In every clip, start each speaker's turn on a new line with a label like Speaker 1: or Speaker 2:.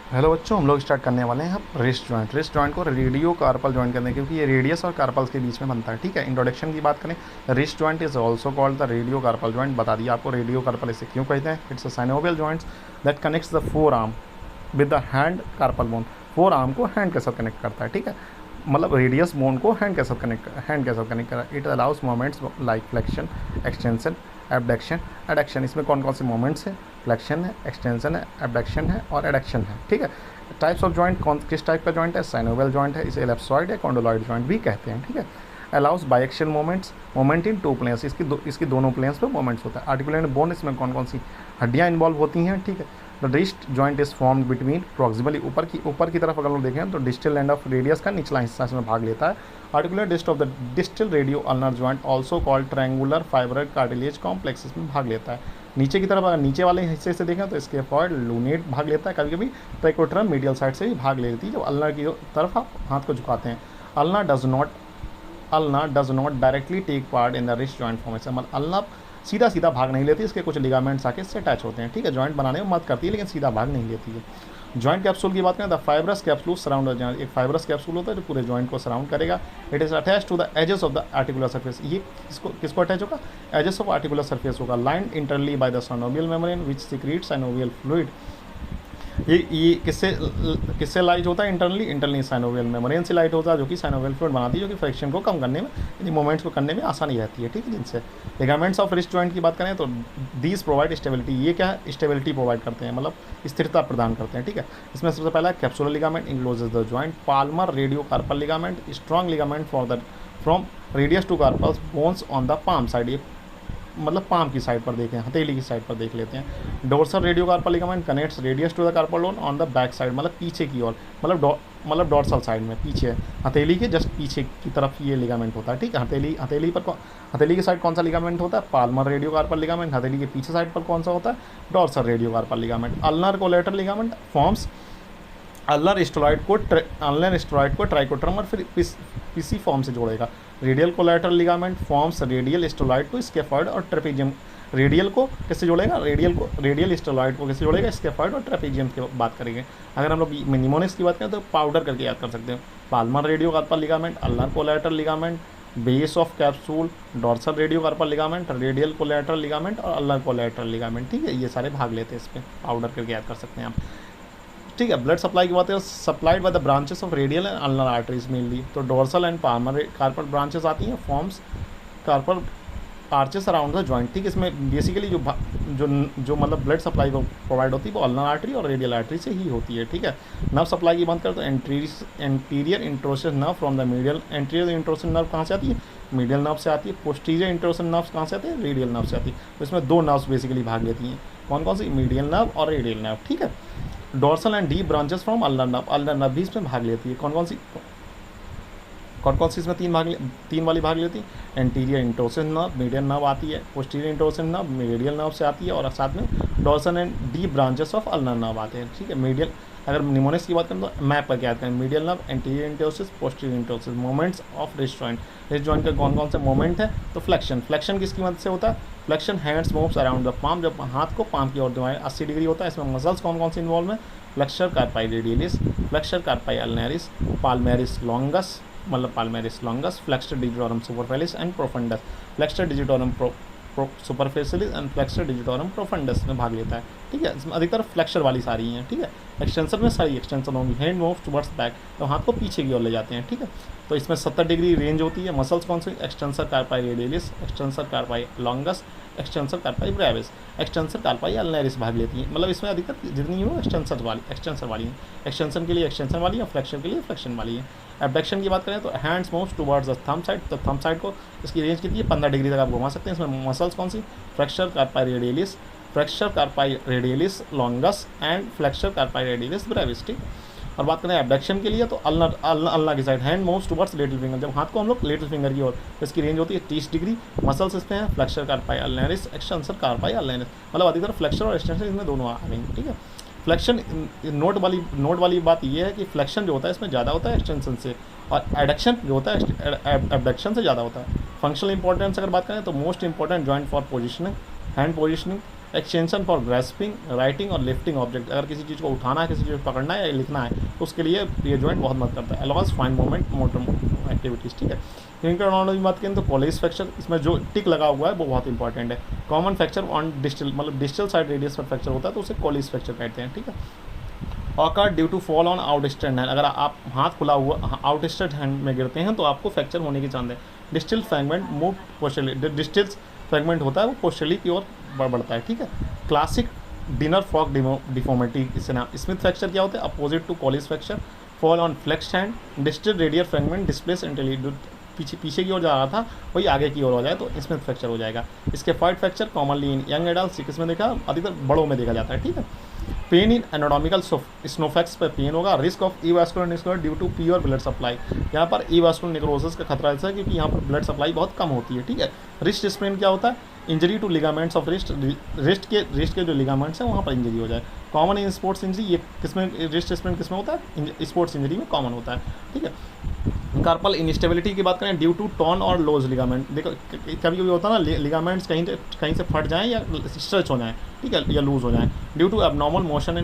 Speaker 1: Hello बच्चों, हम लोग स्टार्ट करने वाले हैं अब रिस्ट जॉइंट को रेडियो कार्पल जॉइंट करने, क्योंकि ये रेडियस और कार्पल्स के बीच में बनता है। ठीक है, इंट्रोडक्शन की बात करें, wrist joint is also called the radio carpal joint. बता दिया आपको रेडियो कार्पल इसे क्यों कहते हैं। It's a synovial joints that connects the forearm with the hand carpal bone. Forearm को हैंड के साथ कनेक्ट करता है। ठीक है, मतलब रेडियस बोन को हैंड के साथ कनेक्ट करा। It allow us moments like flexion, extension, abduction, adduction. इसमें कौन कौन से मोमेंट्स हैं? फ्लेक्शन है, एक्सटेंशन है, एबडक्शन है और एडक्शन है। ठीक है, टाइप्स ऑफ जॉइंट कौन किस टाइप का जॉइंट है? साइनोवियल जॉइंट है, इसे एलिप्सॉइड या कॉन्डोलॉइड जॉइंट भी कहते हैं। ठीक है, allows biaxial movements, movement in two planes. इसकी दोनों प्लेन्स पे मोमेंट्स होता है। आर्टिकुलेटेड बोन, इसमें कौन कौन सी हड्डियाँ इन्वॉल्व होती हैं? ठीक है, the wrist joint is formed between proximally, ऊपर की तरफ अगर लोग देखें तो डिस्टल एंड ऑफ रेडियस का निचला हिस्सा इसमें भाग लेता है। Articular disc of the distal radio ulnar joint also called triangular fibre cartilage complex इसमें भाग लेता है। नीचे की तरफ अगर नीचे वाले हिस्से से देखें तो स्केफॉइड, लूनेट भाग लेता है। कभी कभी ट्राइकोट्रम मीडियल साइड से भी भाग लेती है जब अल्नर की तरफ आप हाथ को झुकाते हैं। Ulnar does not directly take part in the wrist joint formation. मतलब अल्नर सीधा सीधा भाग नहीं लेती, इसके कुछ लिगामेंट्स आके इससे अटैच होते हैं। ठीक है, जॉइंट बनाने में मदद करती है लेकिन सीधा भाग नहीं लेती है। जॉइंट कैप्सूल की बात करें, द फाइब्रस कैप्सूल सराउंड, एक फाइब्रस कैप्सूल होता है जो पूरे जॉइंट को सराउंड करेगा। It is attach to the edges of the articular surface. ये किसको अटैच होगा? एजेस ऑफ आर्टिकुलर सरफेस होगा। Line internally by the synovial membrane which secretes synovial fluid. ये किससे लाइट होता है? इंटरनली साइनोवियल मेम्ब्रेन से लाइट होता है, जो कि साइनोवियल फ्लूइड बनाती है, जो कि फ्रिक्शन को कम करने में, यानी मूवमेंट्स को करने में आसानी रहती है। ठीक है, जिनसे लिगामेंट्स ऑफ रिस्ट जॉइंट की बात करें तो दीज प्रोवाइड स्टेबिलिटी। ये क्या है? स्टेबिलिटी प्रोवाइड करते हैं, मतलब स्थिरता प्रदान करते हैं। ठीक है, इसमें सबसे पहला capsular ligament encloses the joint. Palmar radio carpal ligament, strong ligament for the from radius to carpals bones on the palm side. ये मतलब पाम की साइड पर देखें, हथेली की साइड पर देख लेते हैं। Dorsal radio carpal ligament connects radius to the carpal bone on the back side, मतलब पीछे की ओर, मतलब डोर्सल साइड में पीछे, हथेली के जस्ट पीछे की तरफ ये लिगामेंट होता है। ठीक है, हथेली की साइड कौन सा लिगामेंट होता है? Palmar radio carpal ligament. हथेली के पीछे साइड पर कौन सा होता है? Dorsal radio carpal ligament. Ulnar collateral ligament forms ulnar styloid को ट्राइकोट्रम और फिर पीसी फॉर्म से जोड़ेगा। Radial collateral ligament forms radial styloid को स्केफॉइड और ट्रेपेजियम। रेडियल को किससे जोड़ेगा? रेडियल स्टेरॉइड को किससे जोड़ेगा? स्केफॉइड और ट्रेपेजियम की बात करेंगे। अगर हम लोग निमोनिक्स की बात करें तो पाउडर करके याद कर सकते हैं। Palmar radio carpal ligament, ulnar collateral ligament, base of capsule, dorsal radio carpal ligament, radial collateral ligament और अल्नर कोलैटरल लिगामेंट। ठीक है, ये सारे भाग लेते हैं, इस पर पाउडर करके याद कर सकते हैं आप। ठीक है, ब्लड सप्लाई की बात है, supplied by the branches of radial and ulnar arteries mainly. तो dorsal and palmar carpal branches आती हैं, forms carpal arches around the joint. ठीक है, इसमें बेसिकली जो मतलब ब्लड सप्लाई को प्रोवाइड होती है वो अल्नर आर्टरी और रेडियल आर्टरी से ही होती है। ठीक है, नर्व सप्लाई की बात करें तो anterior interosseous nerve from the medial. Anterior interosseous nerve कहाँ से आती है? मीडियल नर्व से आती है। पोस्टीरियर इंट्रोसिस नर्व कहाँ से आती है? रेडियल नर्व से आती है। तो इसमें दो नर्व्स बेसिकली भाग लेती हैं, कौन कौन सी? मीडियल नर्व और रेडियल नर्व। ठीक है, dorsal and deep branches from ulnar nerve भी इसमें भाग लेती है। कौन कौन सी इसमें तीन वाली भाग लेती है? Anterior interosseous nerve, medial nerve आती है, पोस्टीरियर इंट्रोसिस नर्व रेडियल नर्व से आती है, और साथ में dorsal and deep branches of ulnar nerve आते हैं। ठीक है, मीडियल अगर निमोनिक्स की बात करें तो मैप करके याद करें, medial nerve, anterior interosseous, posterior interosseous. Movements of wrist joint के कौन कौन से मोमेंट है? तो फ्लेक्शन किसकी मदद से होता है? Flexion hands moves around the palm, जब हाथ को पाम की ओर घुमाएं 80 डिग्री होता है। इसमें मसल्स कौन कौन से इन्वॉल्व हैं? Flexor carpi radialis, flexor carpi ulnaris, palmaris longus, मतलब palmaris longus, flexor digitorum superficialis and profundus. Flexor digitorum superficialis and flexor digitorum profundus में भाग लेता है। ठीक है, इसमें अधिकतर फ्लेक्सर वाली सारी हैं। ठीक है, एक्सटेंसर में सारी एक्सटेंसर होंगी। हैंड मूव्स टुवर्ड्स बैक, तो हाथ को पीछे की ओर ले जाते हैं। ठीक है, तो इसमें 70 डिग्री रेंज होती है। मसल्स कौन से? Extensor carpi radialis, extensor carpi longus, extensor carpi brevis, extensor carpi ulnaris भाग लेती है। मतलब इसमें अधिकतर जितनी हो एक्सटेंसर वाली हैं। एक्सटेंशन के लिए एक्सटेंशन वाली है, फ्लेक्शन के लिए फ्लेक्शन वाली है। एबडक्शन की बात करें तो hands moves towards the thumb side, तो थंब साइड को इसकी रेंज कितनी है? 15 डिग्री तक आप घुमा सकते हैं। इसमें मसल्स कौन सी? Flexor carpi radialis longus and flexor carpi radialis brevis. ठीक, और बात करें एबडक्शन के लिए तो अल्नर की side, hand moves towards little finger, जब हाथ को हम लोग लिटिल फिंगर की ओर, तो इसकी रेंज होती है 30 डिग्री। मसल्स इसमें हैं फ्लेक्सर कार्पाई अल्नरिस, एक्सटेंसर कार्पाई अल्नरिस, मतलब अधिकतर फ्लेक्सर और एक्सटेंशन इसमें दोनों आ गई। ठीक है, फ्लेक्शन नोट वाली बात यह है कि फ्लेक्शन जो होता है इसमें ज़्यादा होता है एक्सटेंशन से, और एडक्शन जो होता है एबडक्शन से ज़्यादा होता है। फंक्शनल इंपॉर्टेंस अगर बात करें तो most important joint for positioning, hand positioning, extension for grasping, writing और लिफ्टिंग ऑब्जेक्ट, अगर किसी चीज़ को उठाना है, किसी चीज़ को पकड़ना है या लिखना है तो उसके लिए ये जॉइंट बहुत मदद करता है। Allowance fine moment motor activities, ठीक है। क्लिनिकल नॉलेज बात करें तो कॉलेज फ्रैक्चर, इसमें जो टिक लगा हुआ है वो बहुत इंपॉर्टेंट है। कॉमन फ्रैक्चर ऑन डिस्टल, मतलब डिस्टल साइड रेडियस पर फ्रैक्चर होता है तो उसे कॉलेज फ्रैक्चर कहते हैं, ठीक है। Occur due to fall on outstretched hand, अगर आप हाथ खुला हुआ आउटस्ट्रेट हैंड में गिरते हैं तो आपको फ्रैक्चर होने के चांस है। Distal fragment move posteriorly, distal fragment होता है वो पोस्टरली की ओर बढ़ता है, ठीक है। क्लासिक डिनर फॉक डिफॉर्मिटी, इससे नाम स्मिथ फ्रैक्चर क्या होता है, opposite to Colles fracture. Fall on flexed hand, distal radial fragment displace इंटेली, पीछे की ओर जा रहा था वही आगे की ओर हो जाए तो स्मिथ फ्रैक्चर हो जाएगा। इसके fight fracture commonly in young adult, किसमें देखा, अधिकतर बड़ों में देखा जाता है, ठीक है। पेन इन एनाटॉमिकल स्नोफैक्स पर पेन होगा। Risk of avascular necrosis due to poor blood supply, यहाँ पर इवास्कुलर निक्रोसिस का खतरा ऐसा है क्योंकि यहाँ पर ब्लड सप्लाई बहुत कम होती है, ठीक है। रिस्ट स्प्रेन क्या होता है, injury to ligaments of wrist, wrist के जो लिगामेंट्स हैं वहाँ पर इंजरी हो जाए। कॉमन इन स्पोर्ट्स इंजरी, ये किसमें रिस्ट स्प्रेन किसमें होता है, स्पोर्ट्स इंजरी में कॉमन होता है, ठीक है। कार्पल इंस्टेबिलिटी की बात करें ड्यू टू टॉन और लूज लिगामेंट, देखो कभी कभी होता है ना लिगामेंट्स कहीं से फट जाएं या स्ट्रेच हो जाएं, ठीक है, या लूज हो जाएं। Due to abnormal motion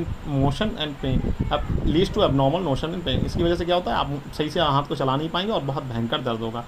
Speaker 1: and pain, अब leads to abnormal motion and pain, इसकी वजह से क्या होता है, आप सही से हाथ को चला नहीं पाएंगे और बहुत भयंकर दर्द होगा।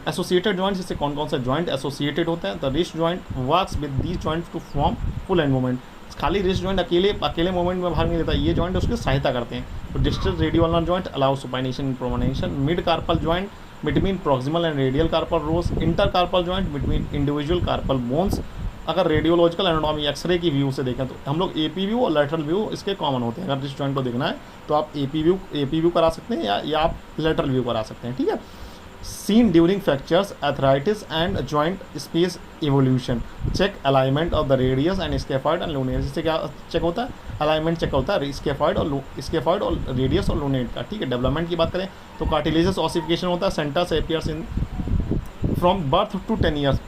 Speaker 1: एसोसिएटेड जॉइंट्स, इससे कौन कौन से जॉइंट एसोसिएटेड होते हैं, the wrist joint works with these joints to form full and movement, खाली रिस्ट जॉइंट अकेले मूवमेंट में भाग नहीं देता, ये जॉइंट उसकी सहायता करते हैं। तो distal radio ulnar joint allow supination and pronation. Mid carpal joint between proximal and radial carpal rows. Inter carpal joint between individual carpal bones. अगर रेडियोलॉजिकल एनाटॉमी एक्सरे की व्यू से देखें तो हम लोग एपी व्यू और लेटरल व्यू इसके common होते हैं। अगर रिस्ट जॉइंट को देखना है तो आप एपी व्यू करा सकते हैं या आप लेटरल व्यू करा सकते हैं, ठीक है। seen during fractures, arthritis and joint space evolution. Check alignment of the radius and scaphoid and lunate, इससे क्या चेक होता है, अलाइनमेंट चेक होता है स्केफॉइड और रेडियस और लूनेट का, ठीक है। डेवलपमेंट की बात करें तो कार्टिलेजस ऑसिफिकेशन होता है, सेंटर से appears in from birth to 10 years,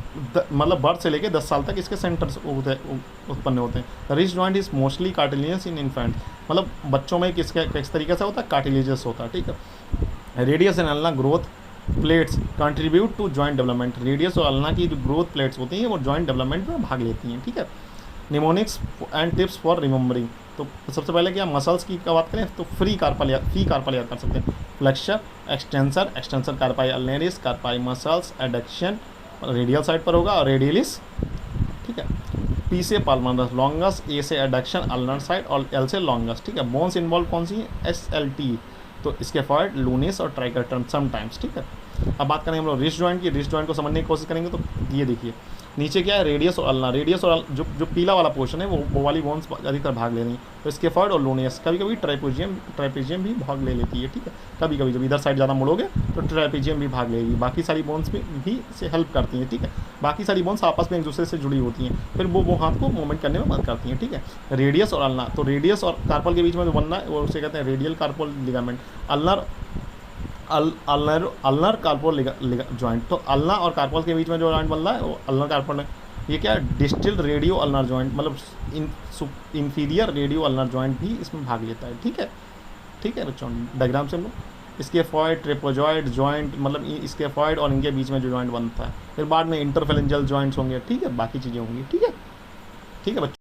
Speaker 1: मतलब बर्थ से लेके 10 साल तक इसके सेंटर्स उत्पन्न होते हैं। Wrist joint is mostly cartilaginous in infant, मतलब बच्चों में किस तरीके से होता है, कार्टिलेजस होता है, ठीक है। Radius and ulna growth plates contribute to joint development, radius और अल्ना की जो ग्रोथ प्लेट्स होती हैं वो जॉइंट डेवलपमेंट में भाग लेती हैं, ठीक है। Mnemonics and tips for remembering, तो सबसे पहले क्या मसल्स की बात करें तो फी कार्पल याद कर सकते हैं। Flexor, extensor carpi ulnaris, carpi muscles, adduction radial side पर होगा और रेडियलिस, ठीक है। पी से पाल्मरस लॉन्गस, ए से एडक्शन अल्नर साइड और एल से लॉन्गस, ठीक है। बोन्स इन्वॉल्व कौन सी है, SLT, तो इसके फॉर्ड लूनिस और ट्राइकर्टन समटाइम्स, ठीक है। अब बात करें हम लोग रिस्ट जॉइंट की, रिस्ट जॉइंट को समझने की कोशिश करेंगे तो ये देखिए नीचे क्या है, रेडियस और अल्ना, रेडियस और जो पीला वाला पोर्शन है वो वाली बोन्स अधिकतर भाग ले रही हैं, तो इसके फॉर्ड और लूनियस, कभी कभी ट्राइपेजियम भी भाग ले लेती है, ठीक है। कभी कभी जब इधर साइड ज़्यादा मुड़ोगे तो ट्राइपेजियम भी भाग लेगी, बाकी सारी बोन्स भी से हेल्प करती हैं, ठीक है। बाकी सारी बोन्स आपस में एक दूसरे से जुड़ी होती हैं, फिर वो हाथ को मूवमेंट करने में मदद करती हैं, ठीक है। रेडियस और अल्ना, तो रेडियस और कार्पल के बीच में जो बनना है वो उसे कहते हैं radial carpal ligament. Ulnar carpal joint, तो अल्ना और कार्पल के बीच में जो जॉइंट बन रहा है वो अल्नर कार्पल है। ये क्या है, डिस्टल रेडियो अल्नर जॉइंट, मतलब इंफीरियर रेडियो अल्नर जॉइंट भी इसमें भाग लेता है, ठीक है, ठीक है बच्चों। डायग्राम से हम लोग स्केफॉइड, ट्रेपोजॉइड जॉइंट, मतलब स्केफॉइड और इनके बीच में जो जॉइंट बनता है, फिर बाद में इंटरफेरेंजियल जॉइंट्स होंगे, ठीक है, बाकी चीज़ें होंगी, ठीक है, ठीक है बच्चों।